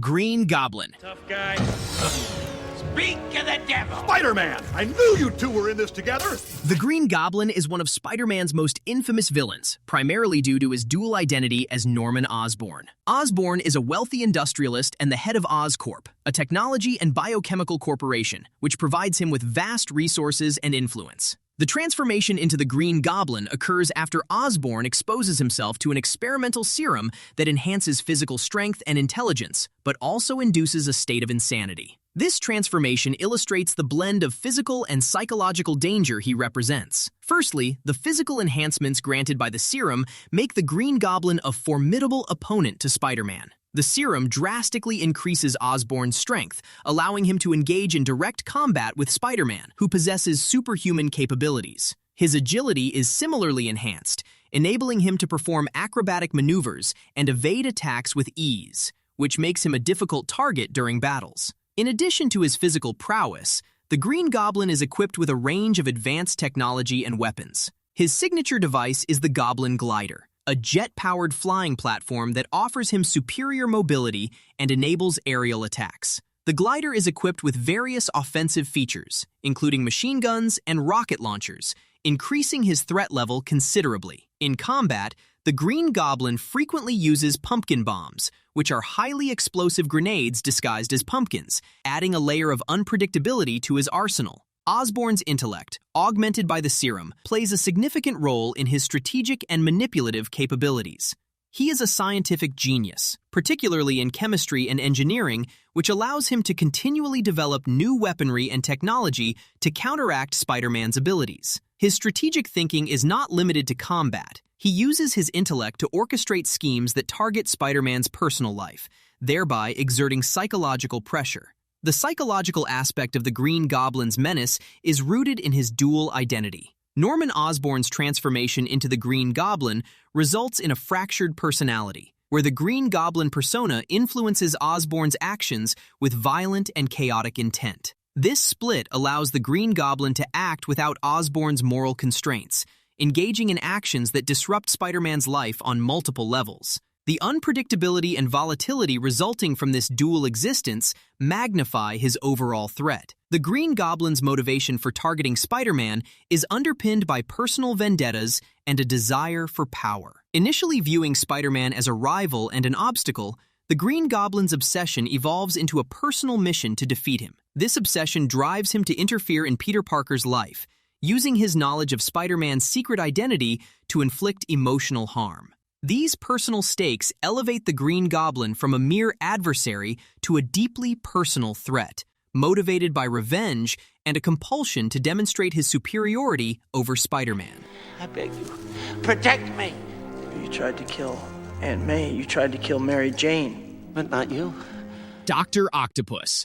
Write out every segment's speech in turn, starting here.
Green Goblin. Tough guy. Speak of the devil! Spider-Man! I knew you two were in this together! The Green Goblin is one of Spider-Man's most infamous villains, primarily due to his dual identity as Norman Osborn. Osborn is a wealthy industrialist and the head of Oscorp, a technology and biochemical corporation, which provides him with vast resources and influence. The transformation into the Green Goblin occurs after Osborn exposes himself to an experimental serum that enhances physical strength and intelligence, but also induces a state of insanity. This transformation illustrates the blend of physical and psychological danger he represents. Firstly, the physical enhancements granted by the serum make the Green Goblin a formidable opponent to Spider-Man. The serum drastically increases Osborn's strength, allowing him to engage in direct combat with Spider-Man, who possesses superhuman capabilities. His agility is similarly enhanced, enabling him to perform acrobatic maneuvers and evade attacks with ease, which makes him a difficult target during battles. In addition to his physical prowess, the Green Goblin is equipped with a range of advanced technology and weapons. His signature device is the Goblin Glider, a jet-powered flying platform that offers him superior mobility and enables aerial attacks. The glider is equipped with various offensive features, including machine guns and rocket launchers, increasing his threat level considerably. In combat, the Green Goblin frequently uses pumpkin bombs, which are highly explosive grenades disguised as pumpkins, adding a layer of unpredictability to his arsenal. Osborn's intellect, augmented by the serum, plays a significant role in his strategic and manipulative capabilities. He is a scientific genius, particularly in chemistry and engineering, which allows him to continually develop new weaponry and technology to counteract Spider-Man's abilities. His strategic thinking is not limited to combat. He uses his intellect to orchestrate schemes that target Spider-Man's personal life, thereby exerting psychological pressure. The psychological aspect of the Green Goblin's menace is rooted in his dual identity. Norman Osborn's transformation into the Green Goblin results in a fractured personality, where the Green Goblin persona influences Osborn's actions with violent and chaotic intent. This split allows the Green Goblin to act without Osborn's moral constraints, engaging in actions that disrupt Spider-Man's life on multiple levels. The unpredictability and volatility resulting from this dual existence magnify his overall threat. The Green Goblin's motivation for targeting Spider-Man is underpinned by personal vendettas and a desire for power. Initially viewing Spider-Man as a rival and an obstacle, the Green Goblin's obsession evolves into a personal mission to defeat him. This obsession drives him to interfere in Peter Parker's life, using his knowledge of Spider-Man's secret identity to inflict emotional harm. These personal stakes elevate the Green Goblin from a mere adversary to a deeply personal threat, motivated by revenge and a compulsion to demonstrate his superiority over Spider-Man. I beg you, protect me. You tried to kill Aunt May. You tried to kill Mary Jane. But not you. Dr. Octopus.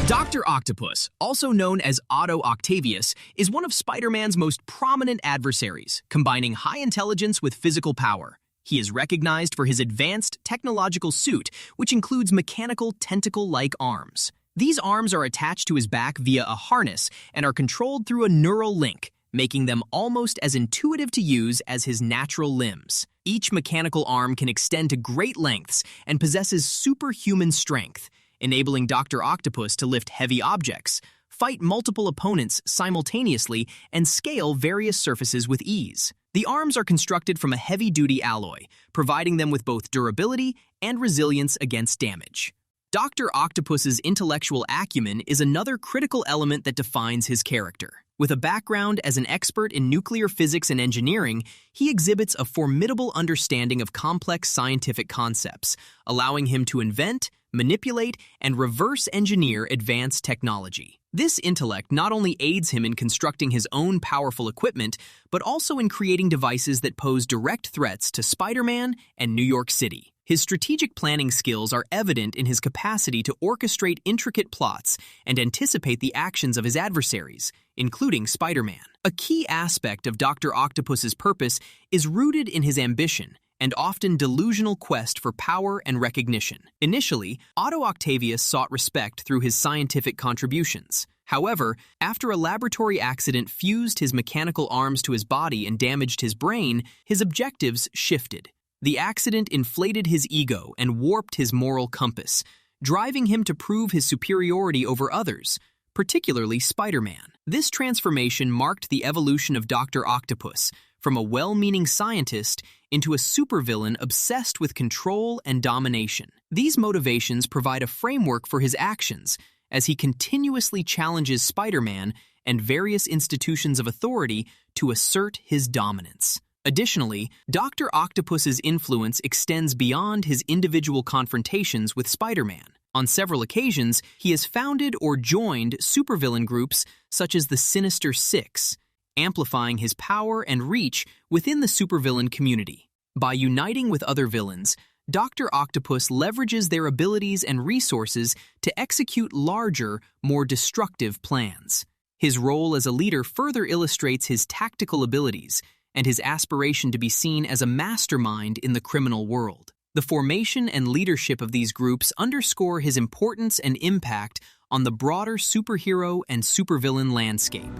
Dr. Octopus, also known as Otto Octavius, is one of Spider-Man's most prominent adversaries, combining high intelligence with physical power. He is recognized for his advanced technological suit, which includes mechanical tentacle-like arms. These arms are attached to his back via a harness and are controlled through a neural link, making them almost as intuitive to use as his natural limbs. Each mechanical arm can extend to great lengths and possesses superhuman strength, enabling Dr. Octopus to lift heavy objects, fight multiple opponents simultaneously, and scale various surfaces with ease. The arms are constructed from a heavy-duty alloy, providing them with both durability and resilience against damage. Dr. Octopus's intellectual acumen is another critical element that defines his character. With a background as an expert in nuclear physics and engineering, he exhibits a formidable understanding of complex scientific concepts, allowing him to invent, manipulate, and reverse engineer advanced technology. This intellect not only aids him in constructing his own powerful equipment, but also in creating devices that pose direct threats to Spider-Man and New York City. His strategic planning skills are evident in his capacity to orchestrate intricate plots and anticipate the actions of his adversaries, including Spider-Man. A key aspect of Dr. Octopus's purpose is rooted in his ambition and often delusional quest for power and recognition. Initially, Otto Octavius sought respect through his scientific contributions. However, after a laboratory accident fused his mechanical arms to his body and damaged his brain, his objectives shifted. The accident inflated his ego and warped his moral compass, driving him to prove his superiority over others, particularly Spider-Man. This transformation marked the evolution of Dr. Octopus from a well-meaning scientist into a supervillain obsessed with control and domination. These motivations provide a framework for his actions as he continuously challenges Spider-Man and various institutions of authority to assert his dominance. Additionally, Dr. Octopus's influence extends beyond his individual confrontations with Spider-Man. On several occasions, he has founded or joined supervillain groups such as the Sinister Six, amplifying his power and reach within the supervillain community. By uniting with other villains, Dr. Octopus leverages their abilities and resources to execute larger, more destructive plans. His role as a leader further illustrates his tactical abilities and his aspiration to be seen as a mastermind in the criminal world. The formation and leadership of these groups underscore his importance and impact on the broader superhero and supervillain landscape.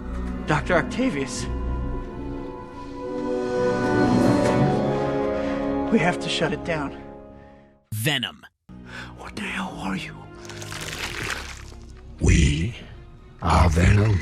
Dr. Octavius. We have to shut it down. Venom. What the hell are you? We are Venom.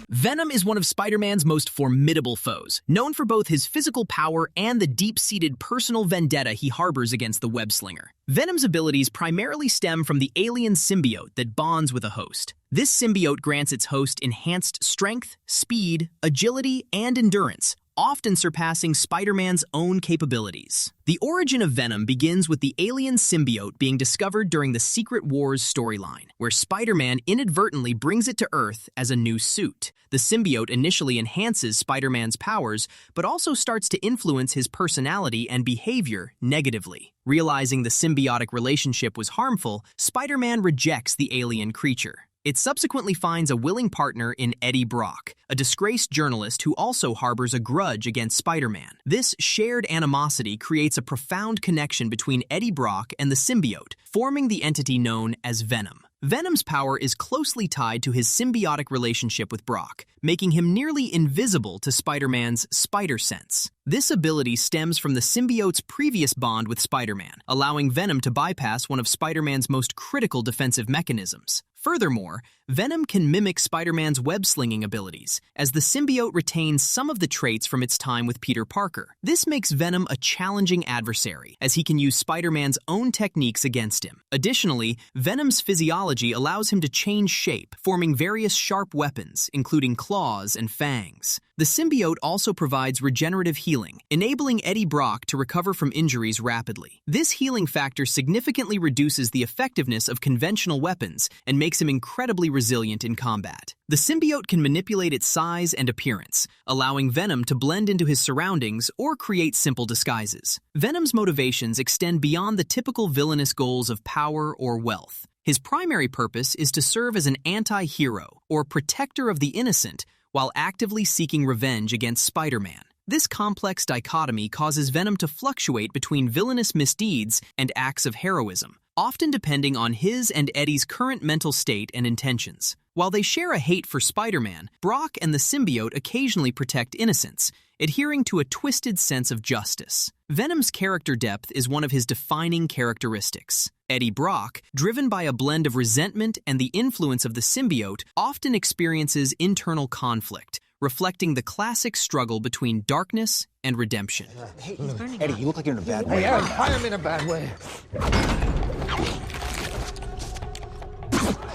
Venom is one of Spider-Man's most formidable foes, known for both his physical power and the deep-seated personal vendetta he harbors against the web-slinger. Venom's abilities primarily stem from the alien symbiote that bonds with a host. This symbiote grants its host enhanced strength, speed, agility, and endurance, often surpassing Spider-Man's own capabilities. The origin of Venom begins with the alien symbiote being discovered during the Secret Wars storyline, where Spider-Man inadvertently brings it to Earth as a new suit. The symbiote initially enhances Spider-Man's powers, but also starts to influence his personality and behavior negatively. Realizing the symbiotic relationship was harmful, Spider-Man rejects the alien creature. It subsequently finds a willing partner in Eddie Brock, a disgraced journalist who also harbors a grudge against Spider-Man. This shared animosity creates a profound connection between Eddie Brock and the symbiote, forming the entity known as Venom. Venom's power is closely tied to his symbiotic relationship with Brock, making him nearly invisible to Spider-Man's spider sense. This ability stems from the symbiote's previous bond with Spider-Man, allowing Venom to bypass one of Spider-Man's most critical defensive mechanisms. Furthermore, Venom can mimic Spider-Man's web-slinging abilities, as the symbiote retains some of the traits from its time with Peter Parker. This makes Venom a challenging adversary, as he can use Spider-Man's own techniques against him. Additionally, Venom's physiology allows him to change shape, forming various sharp weapons, including claws and fangs. The symbiote also provides regenerative healing, enabling Eddie Brock to recover from injuries rapidly. This healing factor significantly reduces the effectiveness of conventional weapons and makes him incredibly resilient in combat. The symbiote can manipulate its size and appearance, allowing Venom to blend into his surroundings or create simple disguises. Venom's motivations extend beyond the typical villainous goals of power or wealth. His primary purpose is to serve as an anti-hero or protector of the innocent, while actively seeking revenge against Spider-Man. This complex dichotomy causes Venom to fluctuate between villainous misdeeds and acts of heroism, often depending on his and Eddie's current mental state and intentions. While they share a hate for Spider-Man, Brock and the symbiote occasionally protect innocents, adhering to a twisted sense of justice. Venom's character depth is one of his defining characteristics. Eddie Brock, driven by a blend of resentment and the influence of the symbiote, often experiences internal conflict, reflecting the classic struggle between darkness and redemption. Hey, Eddie, you look like you're in a bad way. I am in a bad way.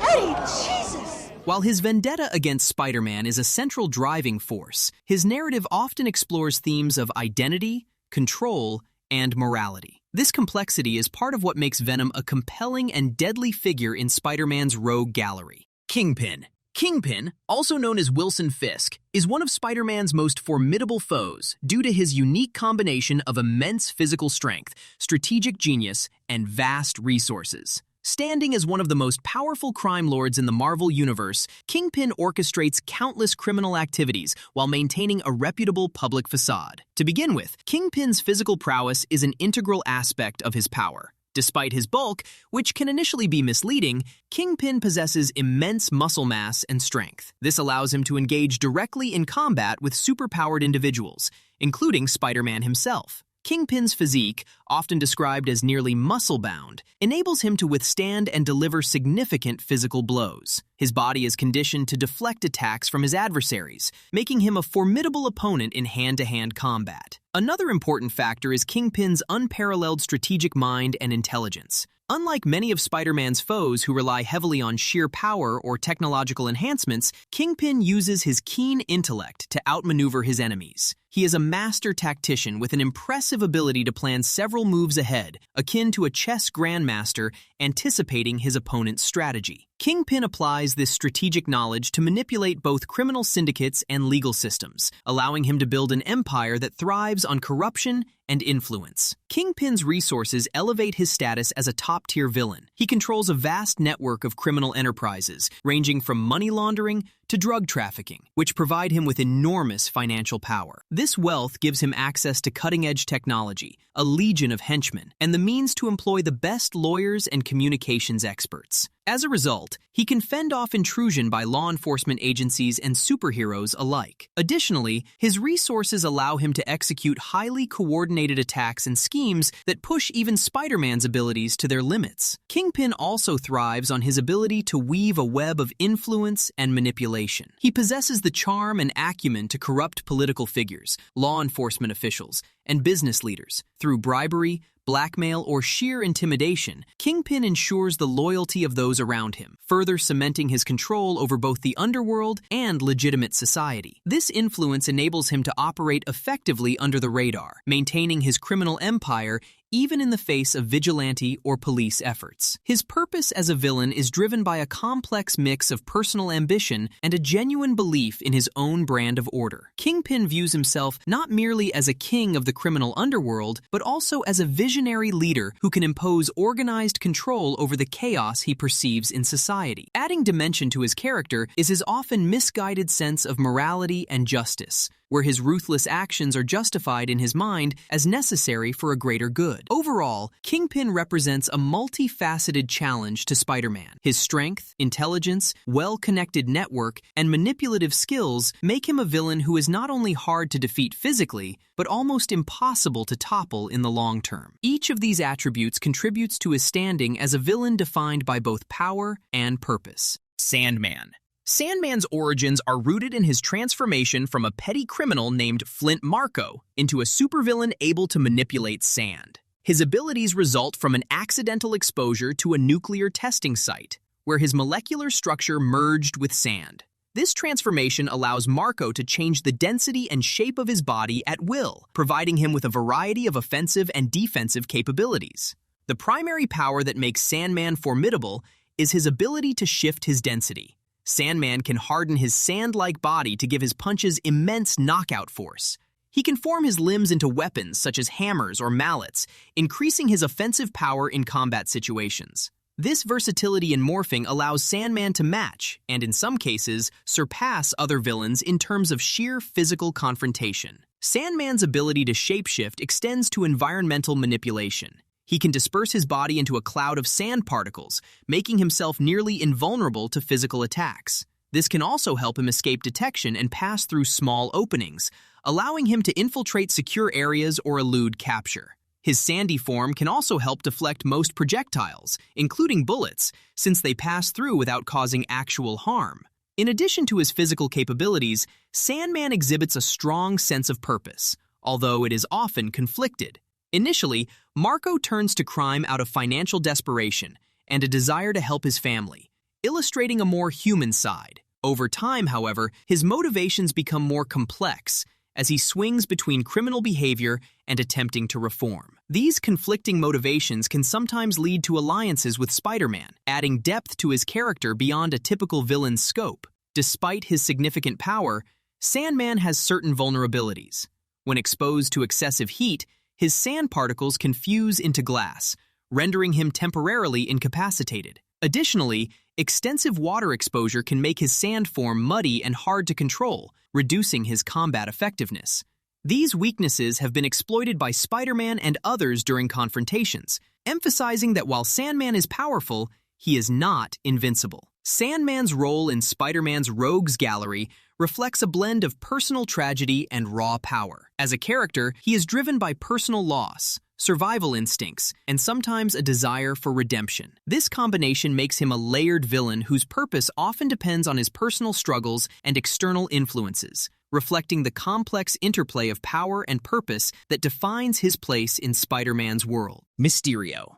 Eddie, Jesus! While his vendetta against Spider-Man is a central driving force, his narrative often explores themes of identity, control, and morality. This complexity is part of what makes Venom a compelling and deadly figure in Spider-Man's rogue gallery. Kingpin. Kingpin, also known as Wilson Fisk, is one of Spider-Man's most formidable foes due to his unique combination of immense physical strength, strategic genius, and vast resources. Standing as one of the most powerful crime lords in the Marvel Universe, Kingpin orchestrates countless criminal activities while maintaining a reputable public facade. To begin with, Kingpin's physical prowess is an integral aspect of his power. Despite his bulk, which can initially be misleading, Kingpin possesses immense muscle mass and strength. This allows him to engage directly in combat with superpowered individuals, including Spider-Man himself. Kingpin's physique, often described as nearly muscle-bound, enables him to withstand and deliver significant physical blows. His body is conditioned to deflect attacks from his adversaries, making him a formidable opponent in hand-to-hand combat. Another important factor is Kingpin's unparalleled strategic mind and intelligence. Unlike many of Spider-Man's foes who rely heavily on sheer power or technological enhancements, Kingpin uses his keen intellect to outmaneuver his enemies. He is a master tactician with an impressive ability to plan several moves ahead, akin to a chess grandmaster anticipating his opponent's strategy. Kingpin applies this strategic knowledge to manipulate both criminal syndicates and legal systems, allowing him to build an empire that thrives on corruption and influence. Kingpin's resources elevate his status as a top-tier villain. He controls a vast network of criminal enterprises, ranging from money laundering to drug trafficking, which provide him with enormous financial power. This wealth gives him access to cutting-edge technology, a legion of henchmen, and the means to employ the best lawyers and communications experts. As a result, he can fend off intrusion by law enforcement agencies and superheroes alike. Additionally, his resources allow him to execute highly coordinated attacks and schemes that push even Spider-Man's abilities to their limits. Kingpin also thrives on his ability to weave a web of influence and manipulation. He possesses the charm and acumen to corrupt political figures, law enforcement officials, and business leaders. Through bribery, blackmail, or sheer intimidation, Kingpin ensures the loyalty of those around him, further cementing his control over both the underworld and legitimate society. This influence enables him to operate effectively under the radar, maintaining his criminal empire even in the face of vigilante or police efforts. His purpose as a villain is driven by a complex mix of personal ambition and a genuine belief in his own brand of order. Kingpin views himself not merely as a king of the criminal underworld, but also as a visionary leader who can impose organized control over the chaos he perceives in society. Adding dimension to his character is his often misguided sense of morality and justice, where his ruthless actions are justified in his mind as necessary for a greater good. Overall, Kingpin represents a multifaceted challenge to Spider-Man. His strength, intelligence, well-connected network, and manipulative skills make him a villain who is not only hard to defeat physically, but almost impossible to topple in the long term. Each of these attributes contributes to his standing as a villain defined by both power and purpose. Sandman. Sandman's origins are rooted in his transformation from a petty criminal named Flint Marko into a supervillain able to manipulate sand. His abilities result from an accidental exposure to a nuclear testing site, where his molecular structure merged with sand. This transformation allows Marko to change the density and shape of his body at will, providing him with a variety of offensive and defensive capabilities. The primary power that makes Sandman formidable is his ability to shift his density. Sandman can harden his sand-like body to give his punches immense knockout force. He can form his limbs into weapons such as hammers or mallets, increasing his offensive power in combat situations. This versatility in morphing allows Sandman to match, and in some cases, surpass other villains in terms of sheer physical confrontation. Sandman's ability to shapeshift extends to environmental manipulation. He can disperse his body into a cloud of sand particles, making himself nearly invulnerable to physical attacks. This can also help him escape detection and pass through small openings, allowing him to infiltrate secure areas or elude capture. His sandy form can also help deflect most projectiles, including bullets, since they pass through without causing actual harm. In addition to his physical capabilities, Sandman exhibits a strong sense of purpose, although it is often conflicted. Initially, Marko turns to crime out of financial desperation and a desire to help his family, illustrating a more human side. Over time, however, his motivations become more complex as he swings between criminal behavior and attempting to reform. These conflicting motivations can sometimes lead to alliances with Spider-Man, adding depth to his character beyond a typical villain's scope. Despite his significant power, Sandman has certain vulnerabilities. When exposed to excessive heat, his sand particles can fuse into glass, rendering him temporarily incapacitated. Additionally, extensive water exposure can make his sand form muddy and hard to control, reducing his combat effectiveness. These weaknesses have been exploited by Spider-Man and others during confrontations, emphasizing that while Sandman is powerful, he is not invincible. Sandman's role in Spider-Man's rogues gallery reflects a blend of personal tragedy and raw power. As a character, he is driven by personal loss, survival instincts, and sometimes a desire for redemption. This combination makes him a layered villain whose purpose often depends on his personal struggles and external influences, reflecting the complex interplay of power and purpose that defines his place in Spider-Man's world. Mysterio.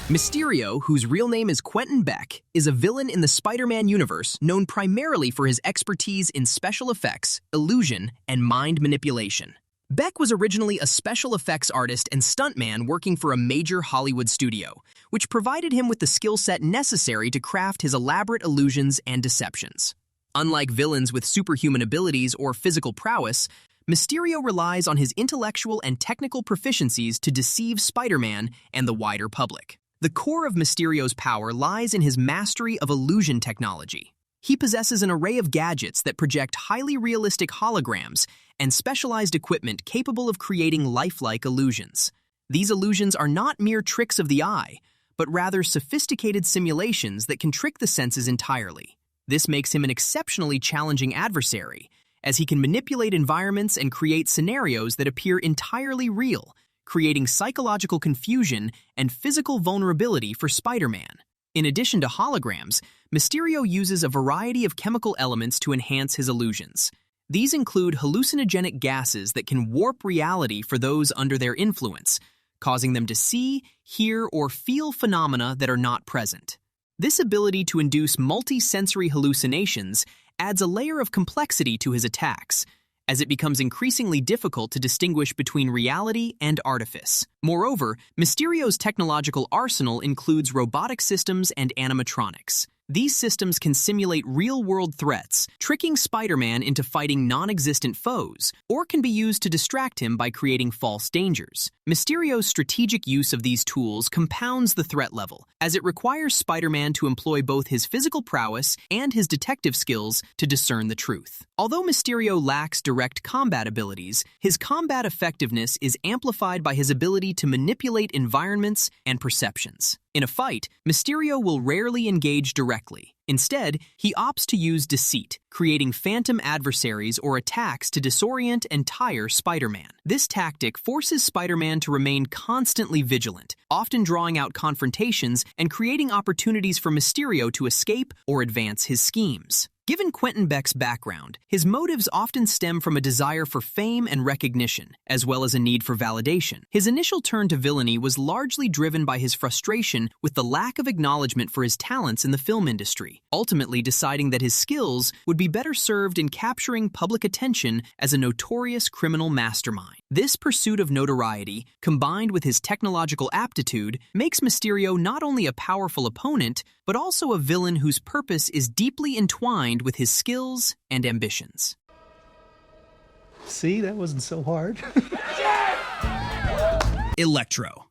Mysterio, whose real name is Quentin Beck, is a villain in the Spider-Man universe known primarily for his expertise in special effects, illusion, and mind manipulation. Beck was originally a special effects artist and stuntman working for a major Hollywood studio, which provided him with the skill set necessary to craft his elaborate illusions and deceptions. Unlike villains with superhuman abilities or physical prowess, Mysterio relies on his intellectual and technical proficiencies to deceive Spider-Man and the wider public. The core of Mysterio's power lies in his mastery of illusion technology. He possesses an array of gadgets that project highly realistic holograms and specialized equipment capable of creating lifelike illusions. These illusions are not mere tricks of the eye, but rather sophisticated simulations that can trick the senses entirely. This makes him an exceptionally challenging adversary, as he can manipulate environments and create scenarios that appear entirely real, creating psychological confusion and physical vulnerability for Spider-Man. In addition to holograms, Mysterio uses a variety of chemical elements to enhance his illusions. These include hallucinogenic gases that can warp reality for those under their influence, causing them to see, hear, or feel phenomena that are not present. This ability to induce multi-sensory hallucinations adds a layer of complexity to his attacks, as it becomes increasingly difficult to distinguish between reality and artifice. Moreover, Mysterio's technological arsenal includes robotic systems and animatronics. These systems can simulate real-world threats, tricking Spider-Man into fighting non-existent foes, or can be used to distract him by creating false dangers. Mysterio's strategic use of these tools compounds the threat level, as it requires Spider-Man to employ both his physical prowess and his detective skills to discern the truth. Although Mysterio lacks direct combat abilities, his combat effectiveness is amplified by his ability to manipulate environments and perceptions. In a fight, Mysterio will rarely engage directly. Instead, he opts to use deceit, creating phantom adversaries or attacks to disorient and tire Spider-Man. This tactic forces Spider-Man to remain constantly vigilant, often drawing out confrontations and creating opportunities for Mysterio to escape or advance his schemes. Given Quentin Beck's background, his motives often stem from a desire for fame and recognition, as well as a need for validation. His initial turn to villainy was largely driven by his frustration with the lack of acknowledgement for his talents in the film industry, ultimately deciding that his skills would be better served in capturing public attention as a notorious criminal mastermind. This pursuit of notoriety, combined with his technological aptitude, makes Mysterio not only a powerful opponent, but also a villain whose purpose is deeply entwined with his skills and ambitions. See, that wasn't so hard. Electro.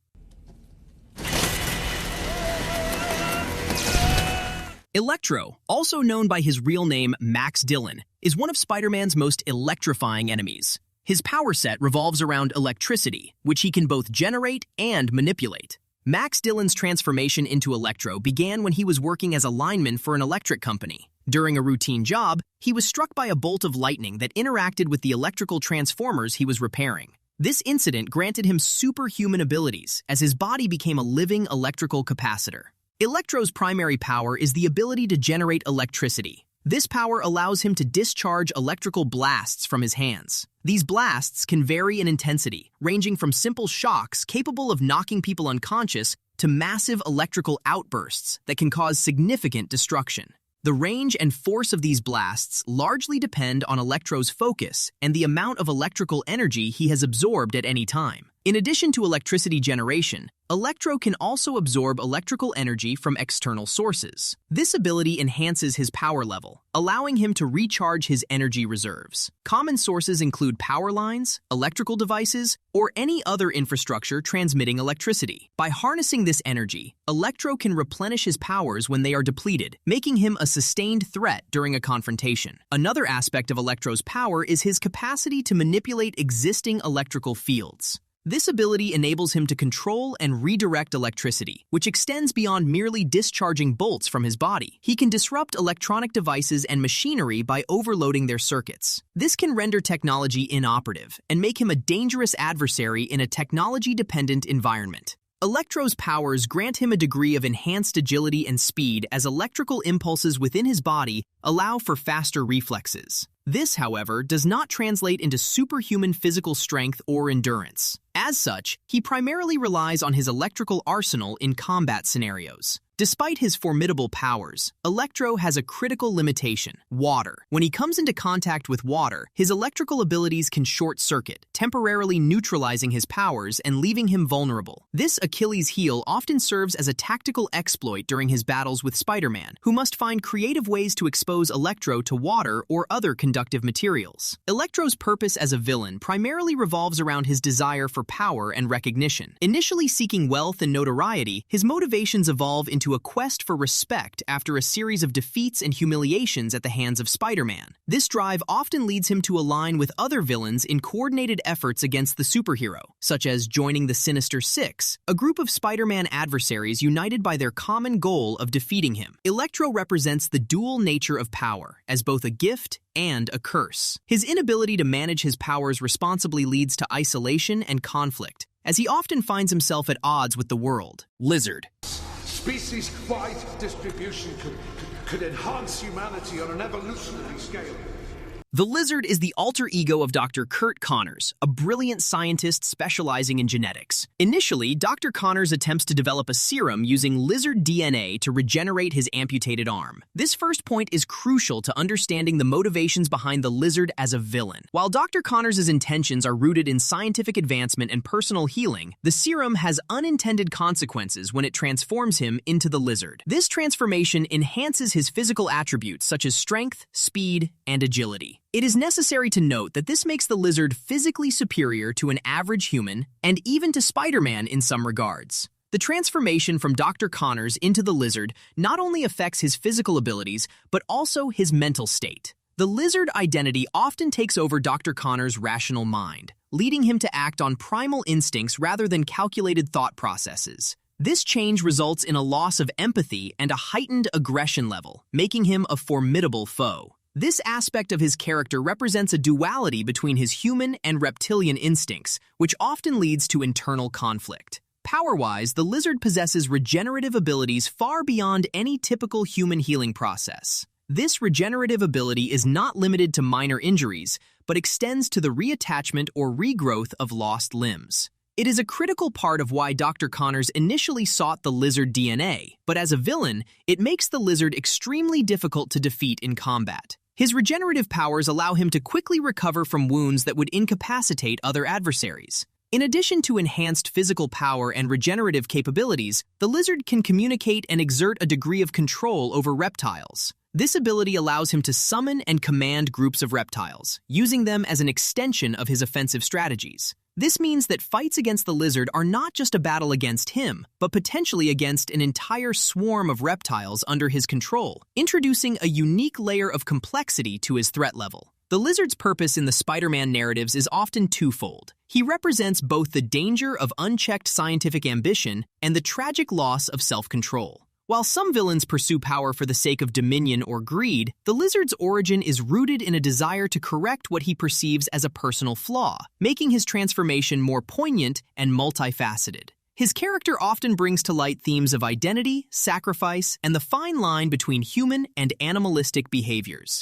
Electro, also known by his real name Max Dillon, is one of Spider-Man's most electrifying enemies. His power set revolves around electricity, which he can both generate and manipulate. Max Dillon's transformation into Electro began when he was working as a lineman for an electric company. During a routine job, he was struck by a bolt of lightning that interacted with the electrical transformers he was repairing. This incident granted him superhuman abilities, as his body became a living electrical capacitor. Electro's primary power is the ability to generate electricity. This power allows him to discharge electrical blasts from his hands. These blasts can vary in intensity, ranging from simple shocks capable of knocking people unconscious to massive electrical outbursts that can cause significant destruction. The range and force of these blasts largely depend on Electro's focus and the amount of electrical energy he has absorbed at any time. In addition to electricity generation, Electro can also absorb electrical energy from external sources. This ability enhances his power level, allowing him to recharge his energy reserves. Common sources include power lines, electrical devices, or any other infrastructure transmitting electricity. By harnessing this energy, Electro can replenish his powers when they are depleted, making him a sustained threat during a confrontation. Another aspect of Electro's power is his capacity to manipulate existing electrical fields. This ability enables him to control and redirect electricity, which extends beyond merely discharging bolts from his body. He can disrupt electronic devices and machinery by overloading their circuits. This can render technology inoperative and make him a dangerous adversary in a technology-dependent environment. Electro's powers grant him a degree of enhanced agility and speed as electrical impulses within his body allow for faster reflexes. This, however, does not translate into superhuman physical strength or endurance. As such, he primarily relies on his electrical arsenal in combat scenarios. Despite his formidable powers, Electro has a critical limitation: water. When he comes into contact with water, his electrical abilities can short-circuit, temporarily neutralizing his powers and leaving him vulnerable. This Achilles heel often serves as a tactical exploit during his battles with Spider-Man, who must find creative ways to expose Electro to water or other conductive materials. Electro's purpose as a villain primarily revolves around his desire for power and recognition. Initially seeking wealth and notoriety, his motivations evolve into a quest for respect after a series of defeats and humiliations at the hands of Spider-Man. This drive often leads him to align with other villains in coordinated efforts against the superhero, such as joining the Sinister Six, a group of Spider-Man adversaries united by their common goal of defeating him. Electro represents the dual nature of power, as both a gift and a curse. His inability to manage his powers responsibly leads to isolation and conflict, as he often finds himself at odds with the world. Lizard. Species-wide distribution could enhance humanity on an evolutionary scale. The Lizard is the alter ego of Dr. Curt Connors, a brilliant scientist specializing in genetics. Initially, Dr. Connors attempts to develop a serum using lizard DNA to regenerate his amputated arm. This first point is crucial to understanding the motivations behind the Lizard as a villain. While Dr. Connors' intentions are rooted in scientific advancement and personal healing, the serum has unintended consequences when it transforms him into the Lizard. This transformation enhances his physical attributes such as strength, speed, and agility. It is necessary to note that this makes the Lizard physically superior to an average human and even to Spider-Man in some regards. The transformation from Dr. Connors into the Lizard not only affects his physical abilities, but also his mental state. The Lizard identity often takes over Dr. Connors' rational mind, leading him to act on primal instincts rather than calculated thought processes. This change results in a loss of empathy and a heightened aggression level, making him a formidable foe. This aspect of his character represents a duality between his human and reptilian instincts, which often leads to internal conflict. Power-wise, the Lizard possesses regenerative abilities far beyond any typical human healing process. This regenerative ability is not limited to minor injuries, but extends to the reattachment or regrowth of lost limbs. It is a critical part of why Dr. Connors initially sought the Lizard DNA, but as a villain, it makes the Lizard extremely difficult to defeat in combat. His regenerative powers allow him to quickly recover from wounds that would incapacitate other adversaries. In addition to enhanced physical power and regenerative capabilities, the Lizard can communicate and exert a degree of control over reptiles. This ability allows him to summon and command groups of reptiles, using them as an extension of his offensive strategies. This means that fights against the Lizard are not just a battle against him, but potentially against an entire swarm of reptiles under his control, introducing a unique layer of complexity to his threat level. The Lizard's purpose in the Spider-Man narratives is often twofold. He represents both the danger of unchecked scientific ambition and the tragic loss of self-control. While some villains pursue power for the sake of dominion or greed, the Lizard's origin is rooted in a desire to correct what he perceives as a personal flaw, making his transformation more poignant and multifaceted. His character often brings to light themes of identity, sacrifice, and the fine line between human and animalistic behaviors.